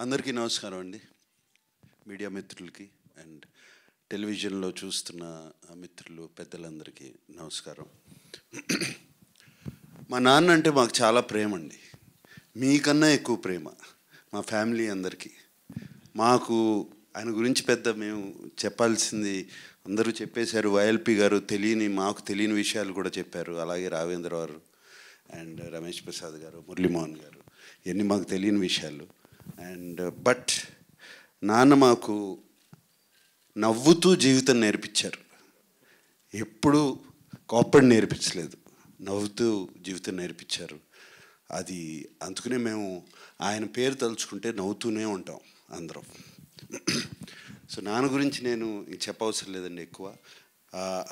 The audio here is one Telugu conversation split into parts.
అందరికీ నమస్కారం అండి. మీడియా మిత్రులకి అండ్ టెలివిజన్లో చూస్తున్న మిత్రులు పెద్దలందరికీ నమస్కారం. మా నాన్న అంటే మాకు చాలా ప్రేమ అండి, మీకన్నా ఎక్కువ ప్రేమ మా ఫ్యామిలీ అందరికీ. మాకు ఆయన గురించి పెద్ద మేము చెప్పాల్సింది అందరూ చెప్పేశారు. వైఎల్పి గారు మాకు తెలియని విషయాలు కూడా చెప్పారు. అలాగే రావేంద్ర గారు అండ్ రమేష్ ప్రసాద్ గారు, మురళీమోహన్ గారు, ఇవన్నీ మాకు తెలియని విషయాలు. అండ్ బట్ నాన్న మాకు నవ్వుతూ జీవితం నేర్పించారు. ఎప్పుడు కోప్పడి నేర్పించలేదు, నవ్వుతూ జీవితం నేర్పించారు. అది అందుకనే మేము ఆయన పేరు తలుచుకుంటే నవ్వుతూనే ఉంటాం అందరం. సో నాన్న గురించి నేను చెప్పవసరం లేదండి ఎక్కువ.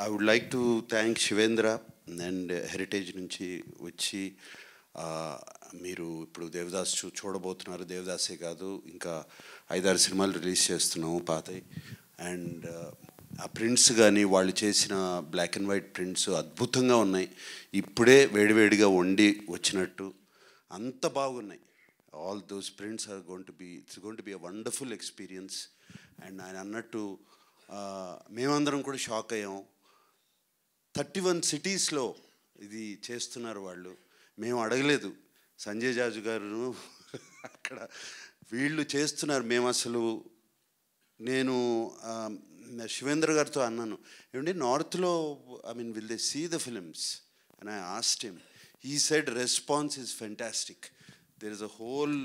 I would like to thank Shivendra and heritage నుంచి వచ్చి మీరు ఇప్పుడు దేవదాస్ చూడబోతున్నారు. దేవదాసే కాదు, ఇంకా 5-6 సినిమాలు రిలీజ్ చేస్తున్నాము పాతవి. అండ్ ఆ ప్రింట్స్ కానీ వాళ్ళు చేసిన బ్లాక్ అండ్ వైట్ ప్రింట్స్ అద్భుతంగా ఉన్నాయి. ఇప్పుడే వేడివేడిగా వండి వచ్చినట్టు అంత బాగున్నాయి. All those prints are it's going to be a wonderful experience. And ఆయన అన్నట్టు మేమందరం కూడా షాక్ అయ్యాం. 31 సిటీస్లో ఇది చేస్తున్నారు వాళ్ళు. మేము అడగలేదు. సంజయ్ జాజు గారు అక్కడ వీళ్ళు చేస్తున్నారు. మేము అసలు నేను శివేంద్ర గారితో అన్నాను, ఏమంటే నార్త్లో will they see the films and I asked him. He said response is fantastic. There is a whole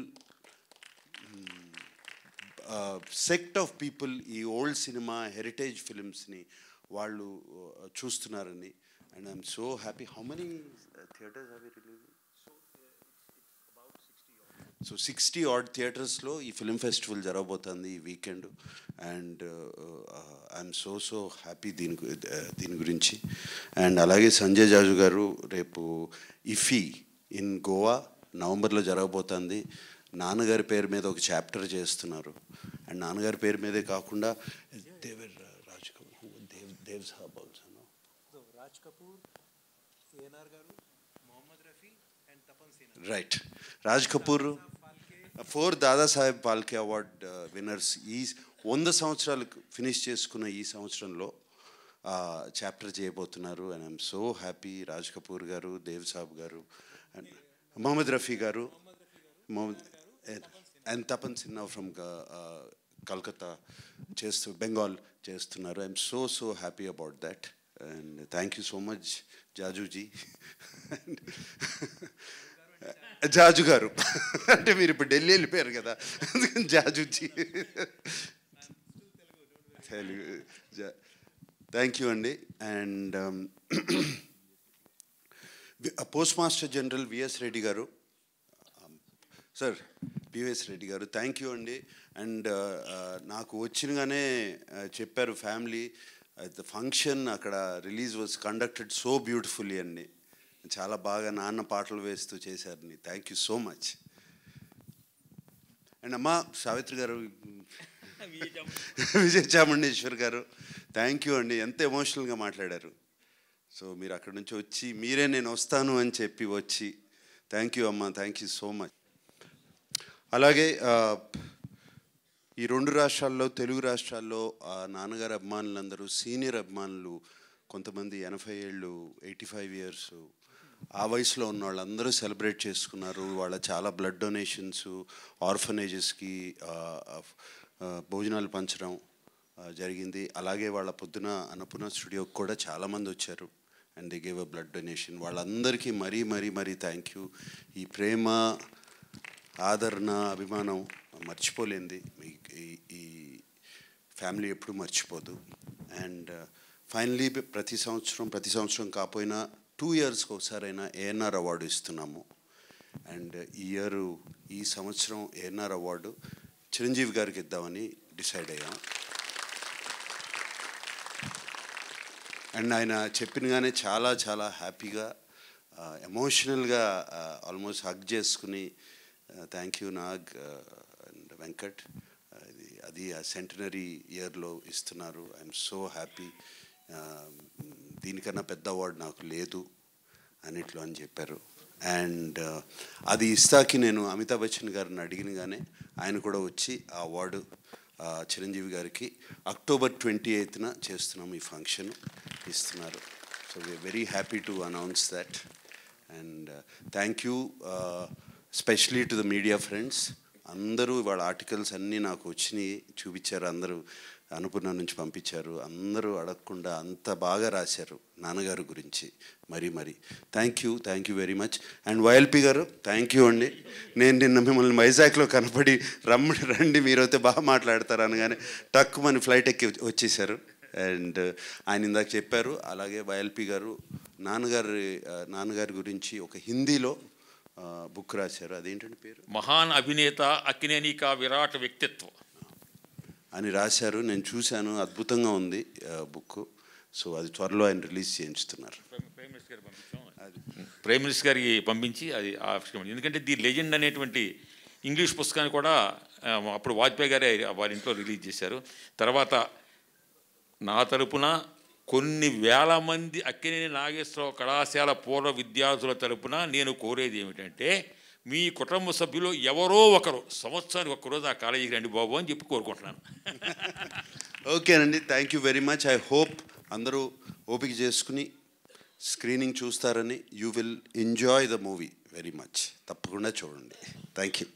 sect of people ఈ ఓల్డ్ సినిమా హెరిటేజ్ ఫిలిమ్స్ని వాళ్ళు చూస్తున్నారని. And I'm so happy. How many theatres have you release? So 60 odd థియేటర్స్లో ఈ ఫిలిం ఫెస్టివల్ జరగబోతుంది ఈ weekend. And I'm so happy దీని గురించి. అండ్ అలాగే సంజయ్ జాజు గారు రేపు ఇఫీ ఇన్ గోవా నవంబర్లో జరగబోతుంది. నాన్నగారి పేరు మీద ఒక చాప్టర్ చేస్తున్నారు. అండ్ నాన్నగారి పేరు మీదే కాకుండా Raj Kapoor, Dev Saab also, Raj Kapoor, ANR garu, Mohammed Rafi and Tapan Sena. Right. Raj Kapoor 4 Dadasaheb Phalke award winners ఈ 100 సంవత్సరాలు ఫినిష్ చేసుకున్న ఈ సంవత్సరంలో చాప్టర్ చేయబోతున్నారు. And I'm so happy. Raj Kapoor garu, Dev Saab garu and Mohammed Rafi garu, and Tapan Sinha from Calcutta Bengal చేస్తున్నారు. I'm so happy about that. And thank you so much Jajuji. Jaju garu అంటే మీరు ఇప్పుడు ఢిల్లీ వెళ్ళిపోయారు కదా, జాజుజీ తెలుగు. థ్యాంక్ యూ అండి. And post master general VS Reddy గారు, సార్ పివిఎస్ రెడ్డి గారు, థ్యాంక్ యూ అండి. అండ్ నాకు వచ్చినగానే చెప్పారు ఫ్యామిలీ ద ఫంక్షన్ అక్కడ release was conducted so beautifully అండి. చాలా బాగా నాన్న పాటలు వేస్తూ చేశారని. Thank you so much. And అమ్మ సావిత్రి గారు, విజయ చాముండేశ్వర్ గారు, థ్యాంక్ యూ అండి. ఎంత ఎమోషనల్గా మాట్లాడారు. సో మీరు అక్కడి నుంచి వచ్చి మీరే నేను వస్తాను అని చెప్పి వచ్చి, థ్యాంక్ యూ అమ్మ, థ్యాంక్ యూ సో మచ్. అలాగే ఈ 2 రాష్ట్రాల్లో, తెలుగు రాష్ట్రాల్లో నాన్నగారి అభిమానులందరూ సీనియర్ అభిమానులు, కొంతమంది 80 ఏళ్ళు, 85 years ఆ వయసులో ఉన్న వాళ్ళందరూ సెలబ్రేట్ చేసుకున్నారు. వాళ్ళ చాలా బ్లడ్ డొనేషన్స్, ఆర్ఫనేజెస్కి భోజనాలు పంచడం జరిగింది. అలాగే వాళ్ళ పొద్దున అన్నపూర్ణ స్టూడియోకి కూడా చాలామంది వచ్చారు and they gave a blood donation. వాళ్ళందరికీ మరీ థ్యాంక్ యూ. ఈ ప్రేమ, ఆదరణ, అభిమానం మర్చిపోలేంది. ఈ ఫ్యామిలీ ఎప్పుడు మర్చిపోదు. అండ్ ఫైనలీ ప్రతి సంవత్సరం కాకపోయినా 2 yearsకి ఒకసారైనా ఏఎన్ఆర్ అవార్డు ఇస్తున్నాము. అండ్ ఈ సంవత్సరం ఏఎన్ఆర్ అవార్డు చిరంజీవి గారికి ఇద్దామని డిసైడ్ అయ్యాం. అండ్ ఆయన చెప్పినగానే చాలా హ్యాపీగా, ఎమోషనల్గా ఆల్మోస్ట్ హగ్ చేసుకుని thank you Nag and Venkat, అది ఆ సెంటనరీ ఇయర్లో ఇస్తున్నారు. I'm so happy. దీనికన్నా పెద్ద అవార్డు నాకు లేదు అన్నిట్లో అని చెప్పారు. అండ్ అది ఇస్తాకి నేను అమితాబ్ బచ్చన్ గారిని అడిగినగానే ఆయన కూడా వచ్చి ఆ అవార్డు చిరంజీవి గారికి October 28న చేస్తున్నాం ఈ ఫంక్షన్ ఇస్తున్నారు. So we are very happy to announce that. And thank you specially to the media friends. అందరూ వాళ్ళ ఆర్టికల్స్ అన్నీ నాకు వచ్చినాయి, చూపించారు. అందరూ అనుపూర్ణ నుంచి పంపించారు. అందరూ అడగకుండా అంత బాగా రాశారు నాన్నగారు గురించి. మరి thank you very much. And YLP గారు థ్యాంక్ యూ అండి. నేను నిన్న మిమ్మల్ని వైజాగ్లో కనపడి రండి మీరైతే బాగా మాట్లాడతారు అనగానే టక్కుమని ఫ్లైట్ ఎక్కి వచ్చేసారు. అండ్ ఆయన ఇందాక చెప్పారు. అలాగే వైఎల్పి గారు నాన్నగారి గురించి ఒక హిందీలో బుక్ రాశారు. అదేంటంటే పేరు మహాన్ అభినేత అక్కినేని కా విరాట్ వ్యక్తిత్వం అని రాశారు. నేను చూశాను, అద్భుతంగా ఉంది బుక్. సో అది త్వరలో ఆయన రిలీజ్ చేయించుతున్నారు. ప్రైమ్ మినిస్టర్ గారికి పంపించి అది ఎందుకంటే ది లెజెండ్ అనేటువంటి ఇంగ్లీష్ పుస్తకాన్ని కూడా అప్పుడు వాజ్పేయి గారే వారి ఇంట్లో రిలీజ్ చేశారు. తర్వాత నా తరపున కొన్ని వేల మంది అక్కినేని నాగేశ్వరరావు కళాశాల పూర్వ విద్యార్థుల తరపున నేను కోరేది ఏమిటంటే, మీ కుటుంబ సభ్యులు ఎవరో ఒకరు సంవత్సరానికి ఒక్కరోజు ఆ కాలేజీకి రండి బాబు అని చెప్పి కోరుకుంటున్నాను. ఓకేనండి, thank you very much. I hope అందరూ ఓపిక చేసుకుని స్క్రీనింగ్ చూస్తారని. You will enjoy the movie very much. తప్పకుండా చూడండి. Thank you.